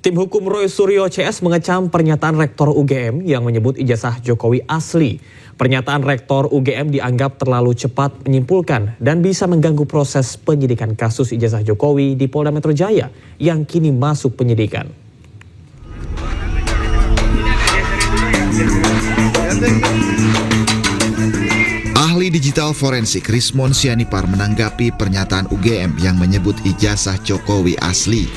Tim hukum Roy Suryo CS mengecam pernyataan Rektor UGM yang menyebut ijazah Jokowi asli. Pernyataan Rektor UGM dianggap terlalu cepat menyimpulkan dan bisa mengganggu proses penyidikan kasus ijazah Jokowi di Polda Metro Jaya yang kini masuk penyidikan. Ahli digital forensik Rismon Sianipar menanggapi pernyataan UGM yang menyebut ijazah Jokowi asli.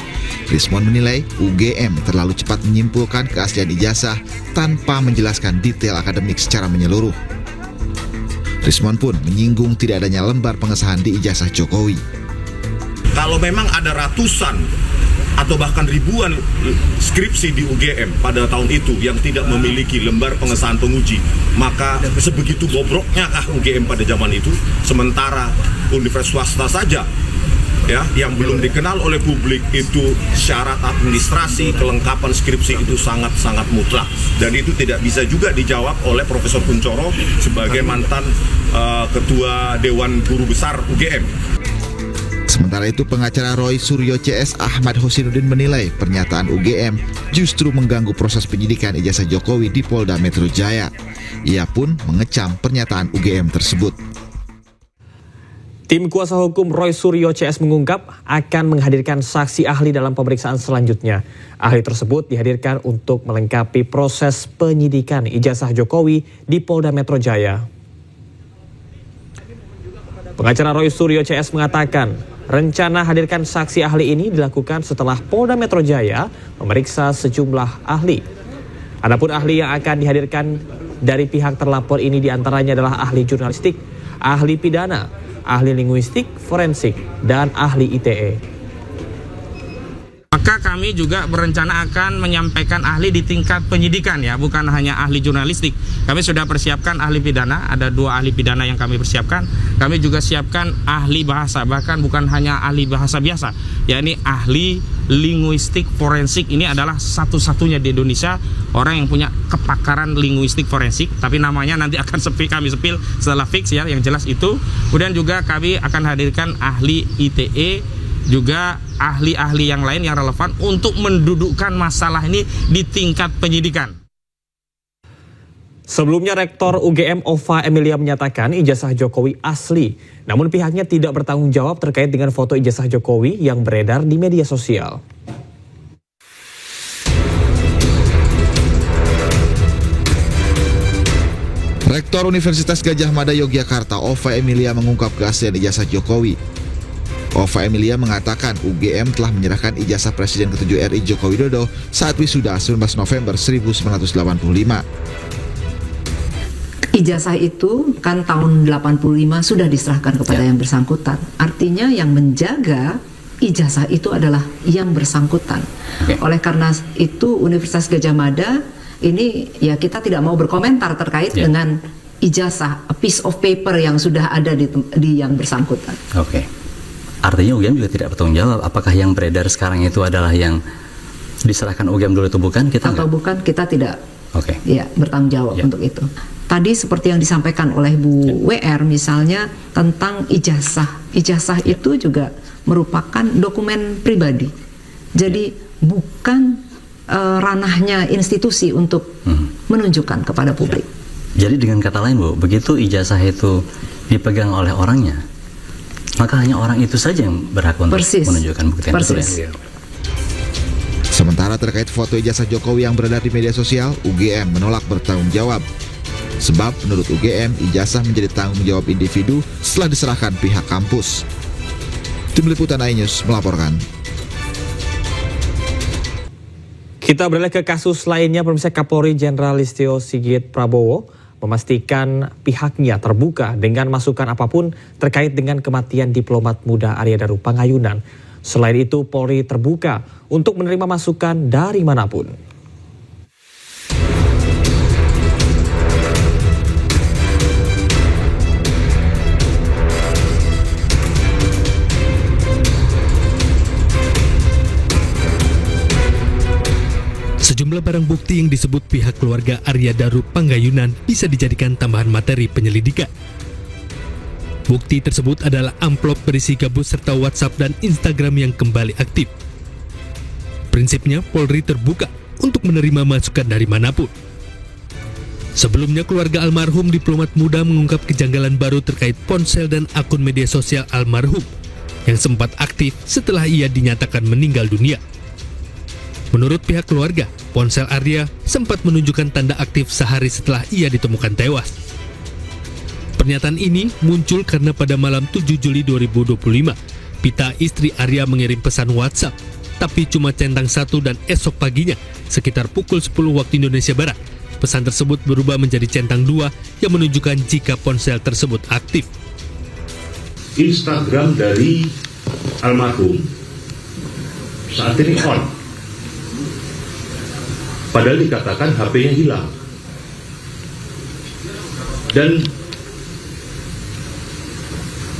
Rismon menilai UGM terlalu cepat menyimpulkan keaslian ijazah tanpa menjelaskan detail akademik secara menyeluruh. Rismon pun menyinggung tidak adanya lembar pengesahan di ijazah Jokowi. Kalau memang ada ratusan atau bahkan ribuan skripsi di UGM pada tahun itu yang tidak memiliki lembar pengesahan penguji, maka sebegitu bobroknya UGM pada zaman itu, sementara universitas swasta saja ya yang belum dikenal oleh publik itu syarat administrasi kelengkapan skripsi itu sangat-sangat mutlak, dan itu tidak bisa juga dijawab oleh Profesor Kuncoro sebagai mantan Ketua Dewan Guru Besar UGM. Sementara itu, pengacara Roy Suryo CS Ahmad Hosinuddin menilai pernyataan UGM justru mengganggu proses penyidikan ijazah Jokowi di Polda Metro Jaya. Ia pun mengecam pernyataan UGM tersebut. Tim kuasa hukum Roy Suryo CS mengungkap akan menghadirkan saksi ahli dalam pemeriksaan selanjutnya. Ahli tersebut dihadirkan untuk melengkapi proses penyidikan ijazah Jokowi di Polda Metro Jaya. Pengacara Roy Suryo CS mengatakan, rencana hadirkan saksi ahli ini dilakukan setelah Polda Metro Jaya memeriksa sejumlah ahli. Adapun ahli yang akan dihadirkan dari pihak terlapor ini diantaranya adalah ahli jurnalistik, ahli pidana, ahli linguistik, forensik, dan ahli ITE. Maka kami juga berencana akan menyampaikan ahli di tingkat penyidikan ya, bukan hanya ahli jurnalistik. Kami sudah persiapkan ahli pidana, ada 2 ahli pidana yang kami persiapkan. Kami juga siapkan ahli bahasa, bahkan bukan hanya ahli bahasa biasa, yakni ahli linguistik forensik. Ini adalah satu-satunya di Indonesia orang yang punya kepakaran linguistik forensik, tapi namanya nanti akan kami sepil setelah fix ya, yang jelas itu. Kemudian juga kami akan hadirkan ahli ITE, juga ahli-ahli yang lain yang relevan untuk mendudukkan masalah ini di tingkat penyidikan. Sebelumnya Rektor UGM Ova Emilia menyatakan ijazah Jokowi asli, namun pihaknya tidak bertanggung jawab terkait dengan foto ijazah Jokowi yang beredar di media sosial. Rektor Universitas Gadjah Mada Yogyakarta Ova Emilia mengungkap keaslian ijazah Jokowi. Ova Emilia mengatakan UGM telah menyerahkan ijazah Presiden ke-7 RI Joko Widodo saat wisuda 19 November 1985. Ijazah itu kan tahun 85 sudah diserahkan kepada yang bersangkutan. Artinya yang menjaga ijazah itu adalah yang bersangkutan. Oleh karena itu Universitas Gadjah Mada ini ya kita tidak mau berkomentar terkait dengan ijazah, a piece of paper yang sudah ada di yang bersangkutan. Artinya UGM juga tidak bertanggung jawab apakah yang beredar sekarang itu adalah yang diserahkan UGM dulu itu bukan? Bukan, kita tidak bertanggung jawab untuk itu. Tadi seperti yang disampaikan oleh Bu WR misalnya tentang ijazah. Ijazah itu juga merupakan dokumen pribadi. Jadi bukan ranahnya institusi untuk menunjukkan kepada publik. Jadi dengan kata lain Bu, begitu ijazah itu dipegang oleh orangnya, maka hanya orang itu saja yang berhak untuk menunjukkan bukti. Sementara terkait foto ijazah Jokowi yang beredar di media sosial, UGM menolak bertanggung jawab. Sebab menurut UGM, ijazah menjadi tanggung jawab individu setelah diserahkan pihak kampus. Tim Liputan iNews melaporkan. Kita beralih ke kasus lainnya. Pemirsa, Kapolri Jenderal Listio Sigit Prabowo memastikan pihaknya terbuka dengan masukan apapun terkait dengan kematian diplomat muda Arya Daru Pangayunan. Selain itu, Polri terbuka untuk menerima masukan dari manapun. Sejumlah barang bukti yang disebut pihak keluarga Arya Daru Pangayunan bisa dijadikan tambahan materi penyelidikan. Bukti tersebut adalah amplop berisi gabus serta WhatsApp dan Instagram yang kembali aktif. Prinsipnya, Polri terbuka untuk menerima masukan dari manapun. Sebelumnya, keluarga almarhum diplomat muda mengungkap kejanggalan baru terkait ponsel dan akun media sosial almarhum yang sempat aktif setelah ia dinyatakan meninggal dunia. Menurut pihak keluarga, ponsel Arya sempat menunjukkan tanda aktif sehari setelah ia ditemukan tewas. Pernyataan ini muncul karena pada malam 7 Juli 2025, Pita, istri Arya, mengirim pesan WhatsApp, tapi cuma centang 1 dan esok paginya, sekitar pukul 10 waktu Indonesia Barat, pesan tersebut berubah menjadi centang 2 yang menunjukkan jika ponsel tersebut aktif. Instagram dari almarhum saat ini on. Padahal dikatakan HP-nya hilang. Dan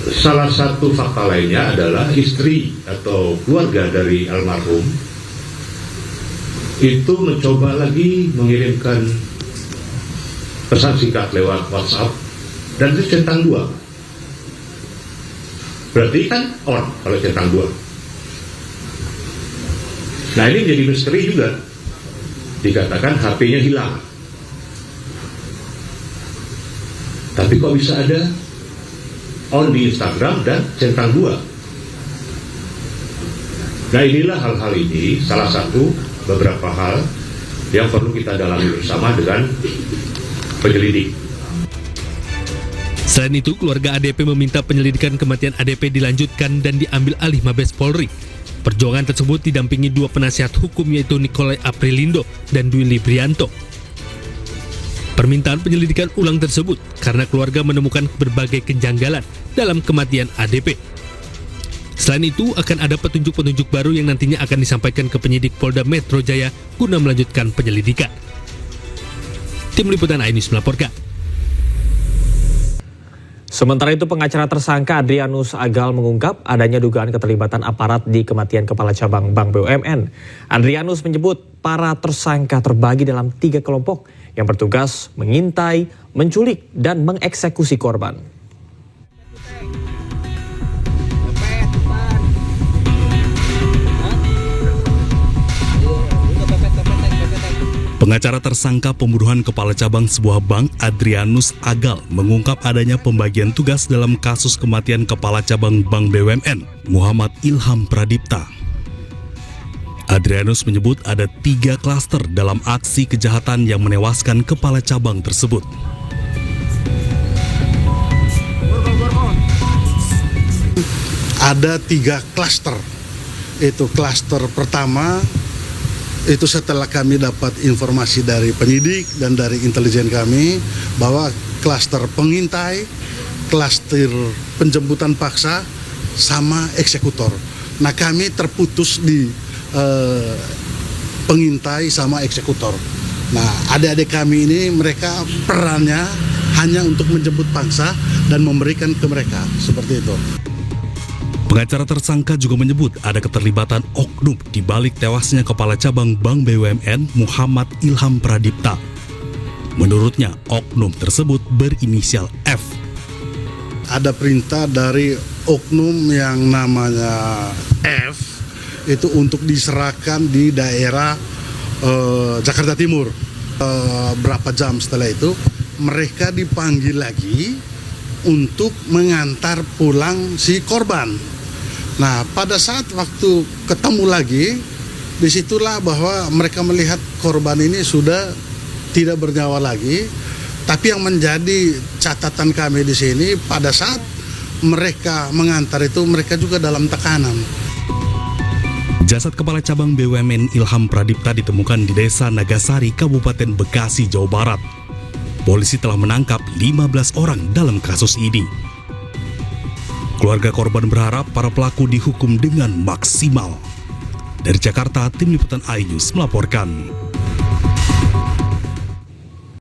salah satu fakta lainnya adalah istri atau keluarga dari almarhum itu mencoba lagi mengirimkan pesan singkat lewat WhatsApp dan itu centang 2. Berarti kan on kalau centang 2. Nah, ini jadi misteri juga. Dikatakan HP-nya hilang. Tapi kok bisa ada on di Instagram dan centang 2? Nah, inilah hal-hal ini salah satu beberapa hal yang perlu kita dalami bersama dengan penyelidik. Selain itu, keluarga ADP meminta penyelidikan kematian ADP dilanjutkan dan diambil alih Mabes Polri. Perjuangan tersebut didampingi 2 penasihat hukum yaitu Nikolai Aprilindo dan Dwi Librianto. Permintaan penyelidikan ulang tersebut karena keluarga menemukan berbagai kejanggalan dalam kematian ADP. Selain itu, akan ada petunjuk-petunjuk baru yang nantinya akan disampaikan ke penyidik Polda Metro Jaya guna melanjutkan penyelidikan. Tim Liputan iNews melaporkan. Sementara itu, pengacara tersangka Adrianus Agal mengungkap adanya dugaan keterlibatan aparat di kematian Kepala Cabang Bank BUMN. Adrianus menyebut para tersangka terbagi dalam 3 kelompok yang bertugas mengintai, menculik, dan mengeksekusi korban. Pengacara tersangka pembunuhan kepala cabang sebuah bank Adrianus Agal mengungkap adanya pembagian tugas dalam kasus kematian kepala cabang Bank BUMN Muhammad Ilham Pradipta. Adrianus menyebut ada 3 klaster dalam aksi kejahatan yang menewaskan kepala cabang tersebut. Ada 3 klaster. Itu klaster pertama, itu setelah kami dapat informasi dari penyidik dan dari intelijen kami bahwa klaster pengintai, klaster penjemputan paksa, sama eksekutor. Nah, kami terputus di pengintai sama eksekutor. Nah, adik-adik kami ini mereka perannya hanya untuk menjemput paksa dan memberikan ke mereka, seperti itu. Pengacara tersangka juga menyebut ada keterlibatan oknum di balik tewasnya Kepala Cabang Bank BUMN Muhammad Ilham Pradipta. Menurutnya, oknum tersebut berinisial F. Ada perintah dari oknum yang namanya F, itu untuk diserahkan di daerah Jakarta Timur. Berapa jam setelah itu, mereka dipanggil lagi untuk mengantar pulang si korban. Nah, pada saat waktu ketemu lagi, disitulah bahwa mereka melihat korban ini sudah tidak bernyawa lagi. Tapi yang menjadi catatan kami di sini, pada saat mereka mengantar itu, mereka juga dalam tekanan. Jasad Kepala Cabang BUMN Ilham Pradipta ditemukan di Desa Nagasari, Kabupaten Bekasi, Jawa Barat. Polisi telah menangkap 15 orang dalam kasus ini. Keluarga korban berharap para pelaku dihukum dengan maksimal. Dari Jakarta, Tim Liputan iNews melaporkan.